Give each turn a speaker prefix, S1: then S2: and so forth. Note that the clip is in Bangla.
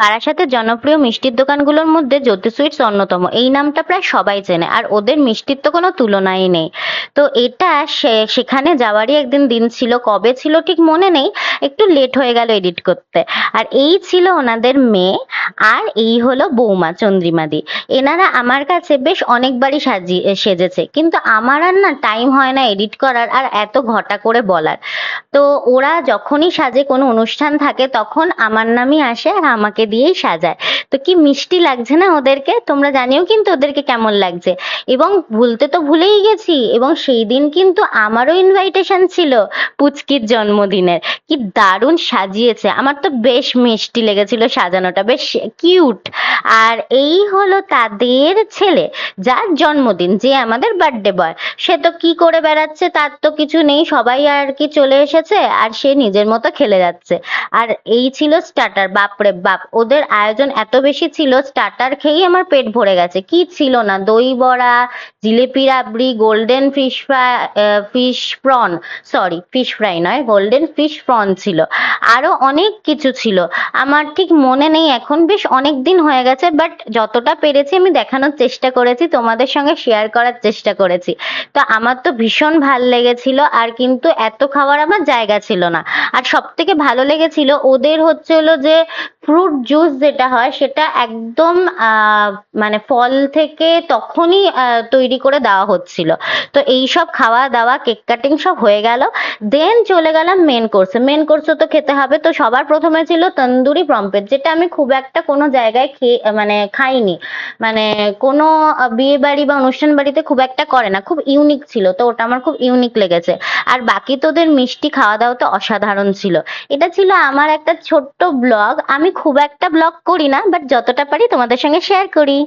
S1: বারাসাতের জনপ্রিয় মিষ্টির দোকানগুলোর মধ্যে জ্যোতি সুইটস অন্যতম। এই নামটা প্রায় সবাই চেনে, আর ওদের মিষ্টির তো কোনো তুলনাই নেই। তো এটা সেখানে যাওয়ারই একদিন দিন ছিল, কবে ছিল ঠিক মনে নেই, একটু লেট হয়ে গেল এডিট করতে। আর এই ছিল ওনাদের মেয়ে, আর এই হলো বৌমা চন্দ্রিমাদি। এনারা আমার কাছে বেশ অনেকবারই সেজেছে, কিন্তু আমার আর না টাইম হয় না এডিট করার আর এত ঘটা করে বলার। তো ওরা যখনই সাজে, কোনো অনুষ্ঠান থাকে, তখন আমার নামই আসে আর আমাকে দিয়েই সাজায়। তো কি মিষ্টি লাগছে না ওদেরকে? তোমরা জানিও কিন্তু ওদেরকে কেমন লাগছে। এবং ভুলতে তো ভুলেই গেছি, এবং সেই দিন কিন্তু আমারও ইনভাইটেশন ছিল পুচকির জন্মদিনের। কি দারুণ সাজিয়েছে, আমার তো বেশ মিষ্টি লেগেছিল সাজানোটা, বেশ কিউট। আর এই হলো তাদের ছেলে, যার জন্মদিন, যে আমাদের বার্থডে বয়। সে তো কি করে বেড়াচ্ছে, তার তো কিছু নেই, সবাই আর কি চলে এসেছে আর সে নিজের মতো খেলে যাচ্ছে। আর এই ছিল স্টার্টার, বাপরে বাপ, ওদের আয়োজন এত বেশি ছিল, স্টার্টার খেয়েই আমার পেট ভরে গেছে। কি ছিল না, doi bora, jalebi rabri, golden fish fry, fish prawn, sorry fish fry নয়, গোল্ডেন ফিশ প্রন ছিল, আরো অনেক কিছু ছিল। আমার ঠিক মনে নেই এখন, বেশ অনেক দিন হয়ে গেছে, বাট যতটা পেরেছি আমি দেখানোর চেষ্টা করেছি, তোমাদের সঙ্গে শেয়ার করার চেষ্টা করেছি। তো আমার তো ভীষণ ভাল লেগেছিল, আর কিন্তু এত খাওয়ার আমার জায়গা ছিল না। আর সব থেকে ভালো লেগেছিল ওদের হচ্ছে হলো যে ফ্রুট জুস যেটা হয়, সেটা একদম মানে ফল থেকে তখনই তৈরি করে দেওয়া হচ্ছিল। তো এই সব খাওয়া দাওয়া, কেক কাটিং সব হয়ে গেল। দেন চলে গেলাম মেন কোর্সে। মেন কোর্সে তো খেতে হবে, তো সবার প্রথমে ছিল তন্দুরি পম্পেট, যেটা আমি খুব একটা কোনো জায়গায় মানে খাইনি। মানে কোনো বিয়ে বাড়ি বা অনুষ্ঠান বাড়িতে খুব একটা করে না, খুব ইউনিক ছিল, তো ওটা আমার খুব ইউনিক লেগেছে। আর বাকি তোদের মিষ্টি খাওয়া দাওয়া তো অসাধারণ ছিল। এটা ছিল আমার একটা ছোট্ট ব্লগ। আমি খুব একটা ব্লগ করি না, বাট যতটা পারি তোমাদের সঙ্গে শেয়ার করি।